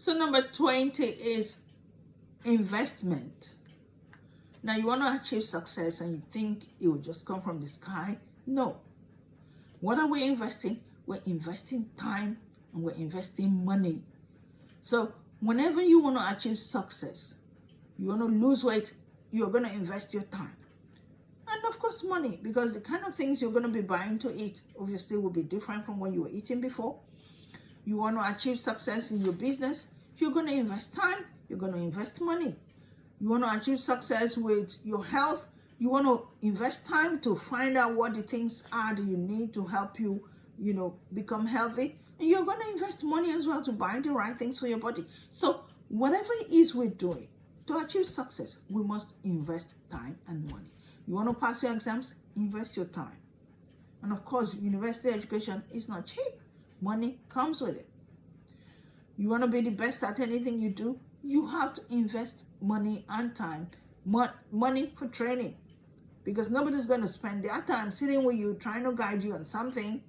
So number 20 is investment. Now you want to achieve success and you think it will just come from the sky? No. What are we investing? We're investing time and we're investing money. So whenever you want to achieve success, you want to lose weight, you're going to invest your time. And of course money, because the kind of things you're going to be buying to eat obviously will be different from what you were eating before. You want to achieve success in your business, you're going to invest time, you're going to invest money. You want to achieve success with your health, you want to invest time to find out what the things are that you need to help you, become healthy. And you're going to invest money as well to buy the right things for your body. So whatever it is we're doing to achieve success, we must invest time and money. You want to pass your exams? Invest your time. And of course, university education is not cheap. Money comes with it. You want to be the best at anything you do? You have to invest money and time. Money for training. Because nobody's going to spend their time sitting with you trying to guide you on something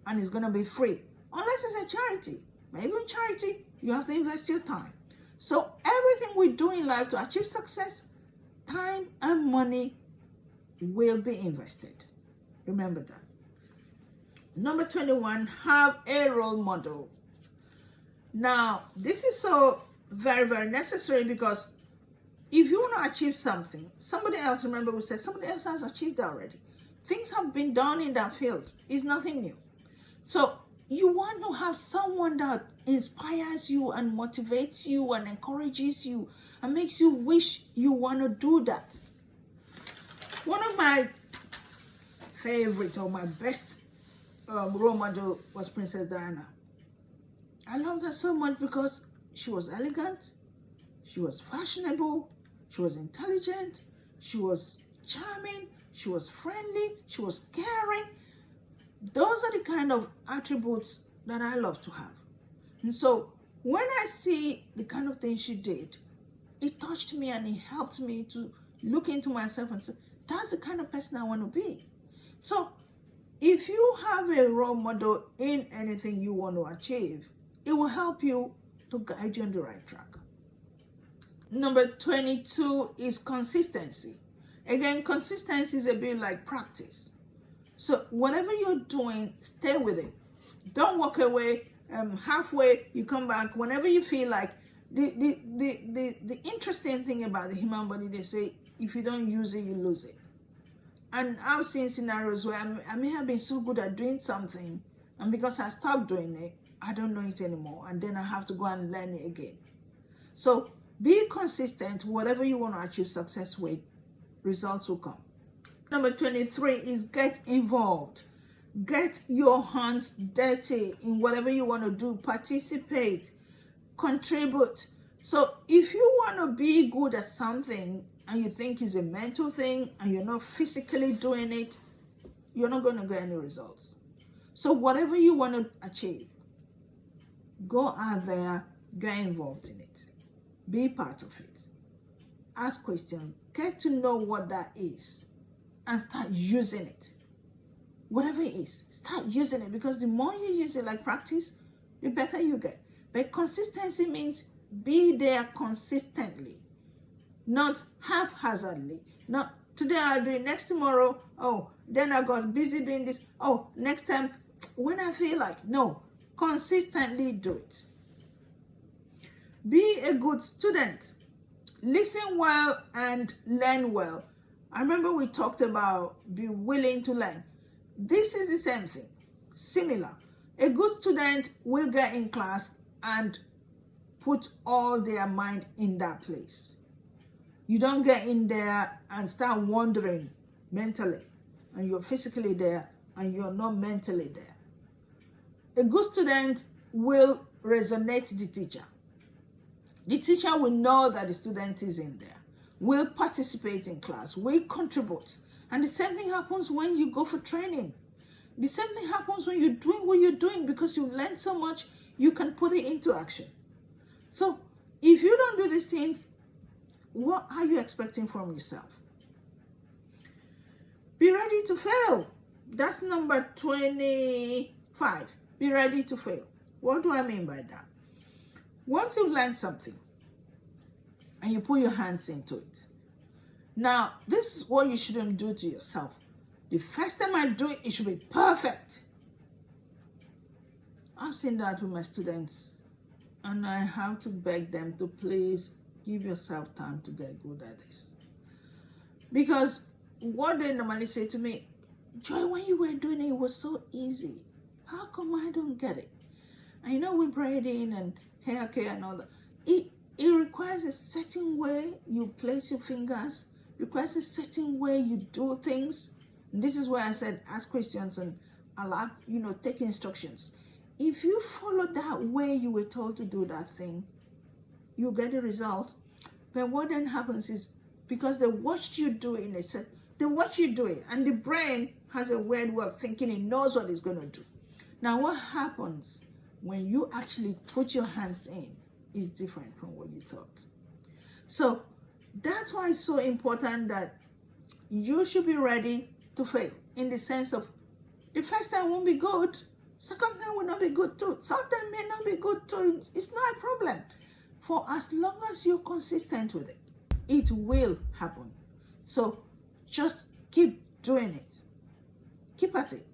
and it's going to be free. Unless it's a charity. Maybe in charity, you have to invest your time. So everything we do in life to achieve success, time and money will be invested. Remember that. Number 21, have a role model. Now, this is so very, very necessary because if you want to achieve something, somebody else, remember we said somebody else has achieved already. Things have been done in that field. It's nothing new. So you want to have someone that inspires you and motivates you and encourages you and makes you wish you want to do that. One of my favorite or my best role model was Princess Diana. I loved her so much because she was elegant, she was fashionable, she was intelligent, she was charming, she was friendly, she was caring. Those are the kind of attributes that I love to have. And so when I see the kind of things she did, it touched me and it helped me to look into myself and say, that's the kind of person I want to be. So if you have a role model in anything you want to achieve, it will help you to guide you on the right track. Number 22 is consistency. Again, consistency is a bit like practice. So whatever you're doing, stay with it. Don't walk away halfway, you come back. Whenever you feel like, the interesting thing about the human body, they say, if you don't use it, you lose it. And I've seen scenarios where I may have been so good at doing something, and because I stopped doing it, I don't know it anymore, and then I have to go and learn it again. So be consistent. Whatever you want to achieve success with, results will come. Number 23 is get involved. Get your hands dirty in whatever you want to do. Participate, contribute. So if you want to be good at something and you think it's a mental thing and you're not physically doing it, you're not going to get any results. So whatever you want to achieve, go out there, get involved in it. Be part of it. Ask questions. Get to know what that is and start using it. Whatever it is, start using it, because the more you use it like practice, the better you get. But consistency means be there consistently, not haphazardly. Not today I'll do it, next tomorrow, oh, then I got busy doing this, oh, next time when I feel like. No, consistently do it. Be a good student. Listen well and learn well. I remember we talked about be willing to learn. This is the same thing, similar. A good student will get in class and put all their mind in that place. You don't get in there and start wandering mentally, and you're physically there and you're not mentally there. A good student will resonate the teacher. The teacher will know that the student is in there, will participate in class, will contribute. And the same thing happens when you go for training. The same thing happens when you're doing what you're doing, because you learn so much, you can put it into action. So if you don't do these things, what are you expecting from yourself? Be ready to fail. That's number 25. Be ready to fail. What do I mean by that? Once you learn something and you put your hands into it, now this is what you shouldn't do to yourself. The first time I do it, it should be perfect. I've seen that with my students, and I have to beg them to please give yourself time to get good at this. Because what they normally say to me, Joy, when you were doing it, it was so easy. How come I don't get it? And you know, with braiding and hair care and all that, it requires a certain way you place your fingers, requires a certain way you do things. And this is where I said, ask questions and allow, take instructions. If you follow that way you were told to do that thing, you get a result. But what then happens is, because they watched you do it, and they watch you do it, and the brain has a weird way of thinking, it knows what it's going to do. Now, what happens when you actually put your hands in is different from what you thought. So that's why it's so important that you should be ready to fail, in the sense of the first time won't be good, second time will not be good too, third time may not be good too. It's not a problem. For as long as you're consistent with it, it will happen. So just keep doing it. Keep at it.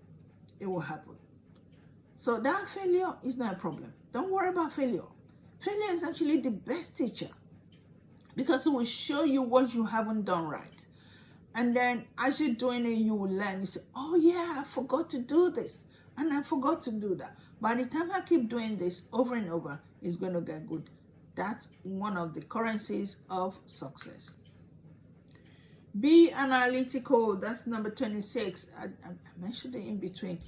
It will happen. So that failure is not a problem. Don't worry about failure. Failure is actually the best teacher, because it will show you what you haven't done right. And then as you're doing it, you will learn. You say, oh yeah, I forgot to do this, and I forgot to do that. By the time I keep doing this over and over, it's going to get good. That's one of the currencies of success. Be analytical. That's number 26. I mentioned it in between.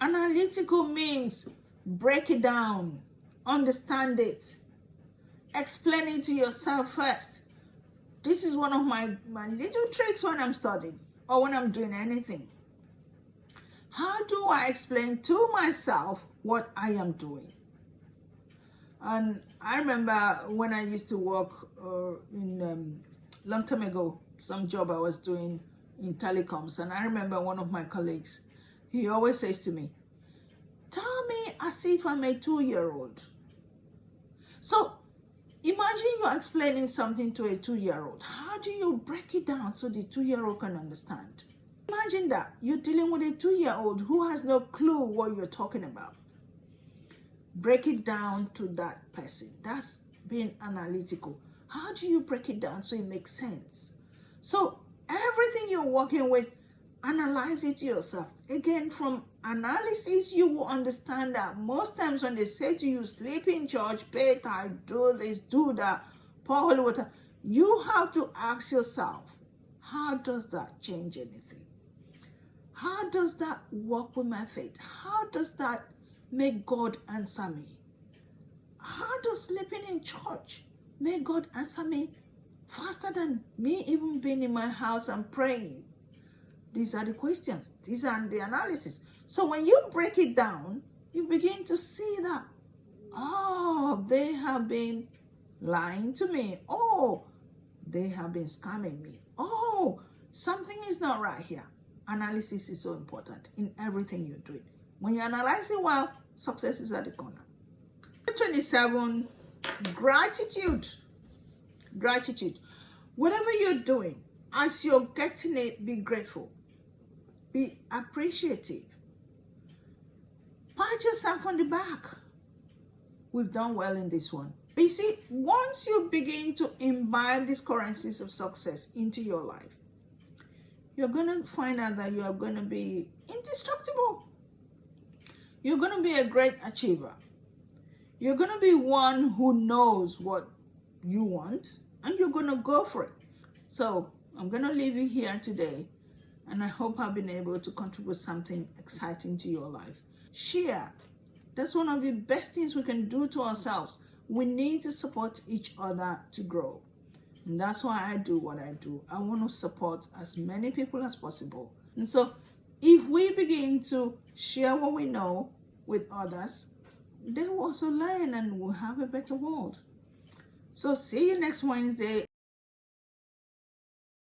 Analytical means break it down, understand it, explain it to yourself first. This is one of my little tricks when I'm studying or when I'm doing anything. How do I explain to myself what I am doing? And I remember when I used to work long time ago, some job I was doing in telecoms, and I remember one of my colleagues, he always says to me, tell me as if I'm a 2-year-old. So imagine you're explaining something to a 2-year-old. How do you break it down so the 2-year-old can understand? Imagine that you're dealing with a 2-year-old who has no clue what you're talking about. Break it down to that person. That's being analytical. How do you break it down so it makes sense? So everything you're working with, analyze it yourself. Again, from analysis, you will understand that most times when they say to you, sleep in church, pay tithe, do this, do that, pour holy water, you have to ask yourself, how does that change anything? How does that work with my faith? How does that make God answer me? How does sleeping in church make God answer me faster than me even being in my house and praying? These are the questions. These are the analysis. So when you break it down, you begin to see that, oh, they have been lying to me. Oh, they have been scamming me. Oh, something is not right here. Analysis is so important in everything you're doing. When you analyze it well, success is at the corner. 27, gratitude. Gratitude. Whatever you're doing, as you're getting it, be grateful. Be appreciative. Pat yourself on the back. We've done well in this one. But you see, once you begin to imbibe these currencies of success into your life, you're going to find out that you are going to be indestructible. You're going to be a great achiever. You're going to be one who knows what you want, and you're going to go for it. So I'm going to leave you here today, and I hope I've been able to contribute something exciting to your life. Share. That's one of the best things we can do to ourselves. We need to support each other to grow. And that's why I do what I do. I want to support as many people as possible. And so if we begin to share what we know with others, they will also learn and we'll have a better world. So see you next Wednesday.